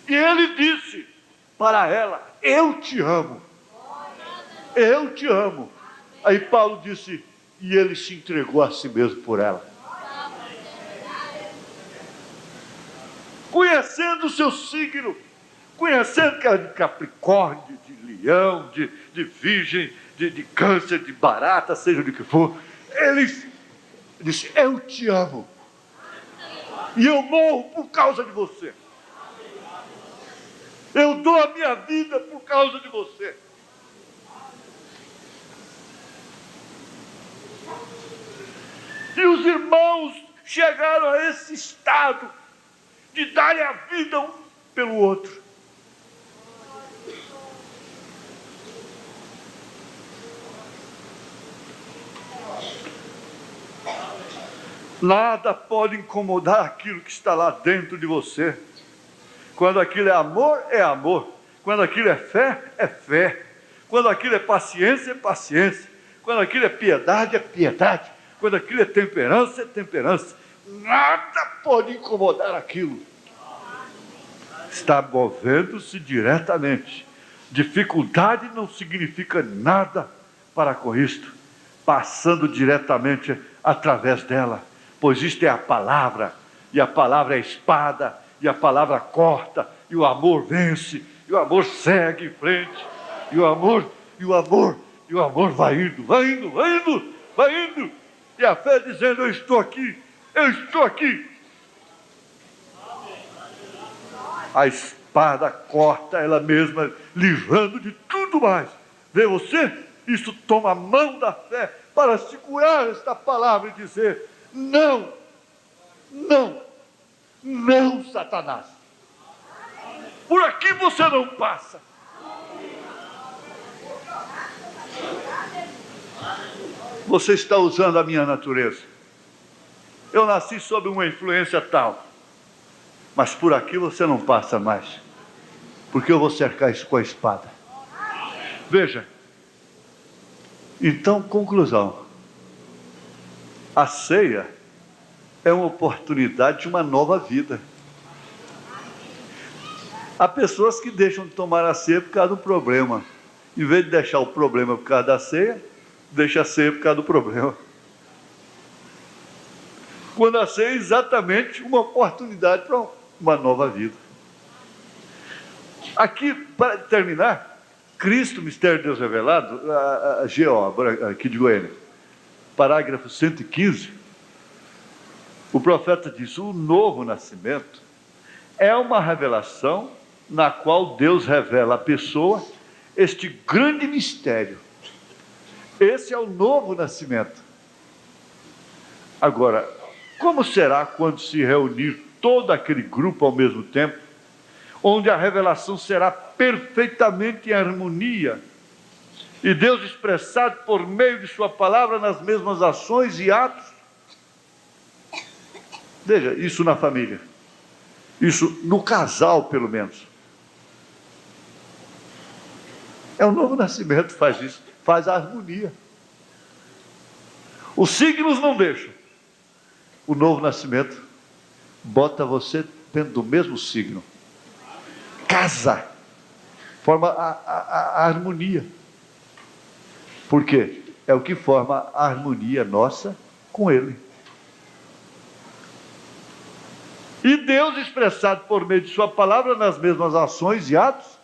E ele disse para ela, eu te amo. Eu te amo. Aí Paulo disse, e ele se entregou a si mesmo por ela. Conhecendo o seu signo, conhecendo que era de Capricórnio, de Leão, de Virgem, de Câncer, de Barata, seja do que for, ele disse, eu te amo. E eu morro por causa de você. Eu dou a minha vida por causa de você. E os irmãos chegaram a esse estado de darem a vida um pelo outro. Nada pode incomodar aquilo que está lá dentro de você. Quando aquilo é amor, é amor. Quando aquilo é fé, é fé. Quando aquilo é paciência, é paciência. Quando aquilo é piedade, é piedade. Quando aquilo é temperança, é temperança. Nada pode incomodar aquilo. Está movendo-se diretamente. Dificuldade não significa nada para com isto. Passando diretamente através dela. Pois isto é a palavra. E a palavra é a espada. E a palavra corta. E o amor vence. E o amor segue em frente. E o amor vai indo, vai indo, vai indo, vai indo. E a fé dizendo, eu estou aqui. Eu estou aqui. A espada corta ela mesma, livrando de tudo mais. Vê você? Isso toma a mão da fé para segurar esta palavra e dizer, não, não, não, Satanás. Por aqui você não passa. Você está usando a minha natureza. Eu nasci sob uma influência tal. Mas por aqui você não passa mais. Porque eu vou cercar isso com a espada. Veja. Então, conclusão. A ceia é uma oportunidade de uma nova vida. Há pessoas que deixam de tomar a ceia por causa do problema. Em vez de deixar o problema por causa da ceia, deixa a ceia por causa do problema. quando a ser exatamente uma oportunidade para uma nova vida. Aqui, para terminar, Cristo, Mistério de Deus Revelado, a GO, aqui de Goiânia, parágrafo 115, o profeta diz: o novo nascimento é uma revelação na qual Deus revela à pessoa este grande mistério. Esse é o novo nascimento. Agora, como será quando se reunir todo aquele grupo ao mesmo tempo, onde a revelação será perfeitamente em harmonia, e Deus expressado por meio de sua palavra nas mesmas ações e atos? Veja, isso na família, isso no casal, pelo menos. É o novo nascimento que faz isso, faz a harmonia. Os signos não deixam. O novo nascimento bota você dentro do mesmo signo. Casa. Forma a harmonia. Por quê? É o que forma a harmonia nossa com Ele. E Deus expressado por meio de sua palavra nas mesmas ações e atos,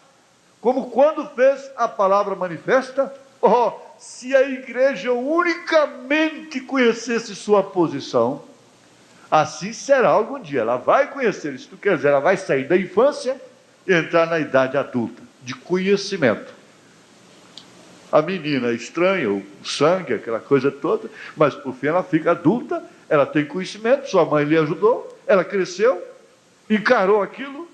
como quando fez a palavra manifesta. Oh, se a igreja unicamente conhecesse sua posição, assim será algum dia. Ela vai conhecer, isso quer dizer, ela vai sair da infância e entrar na idade adulta, de conhecimento. A menina estranha, o sangue, aquela coisa toda, mas por fim ela fica adulta, ela tem conhecimento, sua mãe lhe ajudou, ela cresceu, encarou aquilo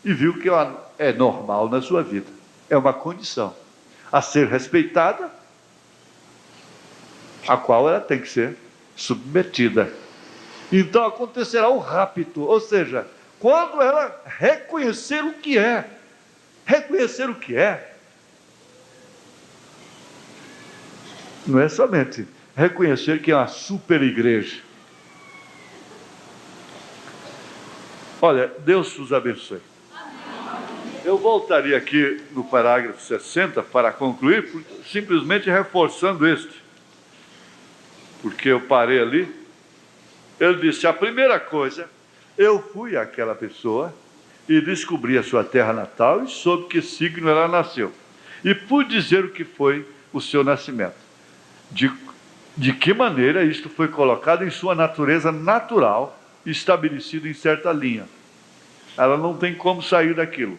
e viu que ela é normal na sua vida. É uma condição a ser respeitada, a qual ela tem que ser submetida. Então acontecerá o rapto, ou seja, quando ela reconhecer o que é, não é somente reconhecer que é uma super igreja. Olha, Deus os abençoe. Eu voltaria aqui no parágrafo 60 para concluir, simplesmente reforçando este, porque eu parei ali. Ele disse: a primeira coisa, eu fui àquela pessoa e descobri a sua terra natal e soube que signo ela nasceu. E pude dizer o que foi o seu nascimento. De que maneira isto foi colocado em sua natureza natural, estabelecido em certa linha. Ela não tem como sair daquilo.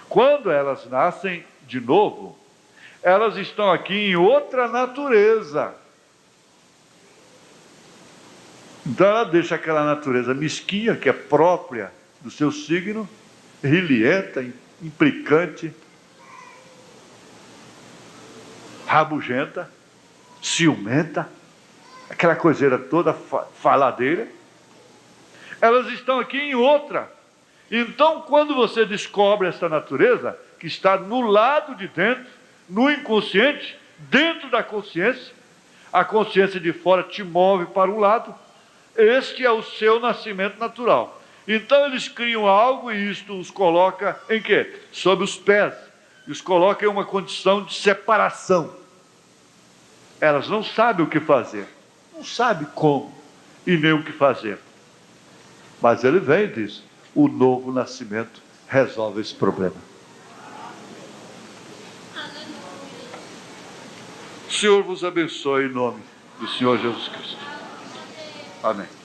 Quando elas nascem de novo, elas estão aqui em outra natureza. Então ela deixa aquela natureza mesquinha, que é própria do seu signo, rilhenta, implicante, rabugenta, ciumenta, aquela coiseira toda faladeira. Elas estão aqui em outra. Então, quando você descobre essa natureza, que está no lado de dentro, no inconsciente, dentro da consciência, a consciência de fora te move para um lado. Este é o seu nascimento natural. Então eles criam algo e isto os coloca em quê? Sob os pés. E os coloca em uma condição de separação. Elas não sabem o que fazer. Não sabem como e nem o que fazer. Mas ele vem e diz: o novo nascimento resolve esse problema. O Senhor vos abençoe em nome do Senhor Jesus Cristo. Amém.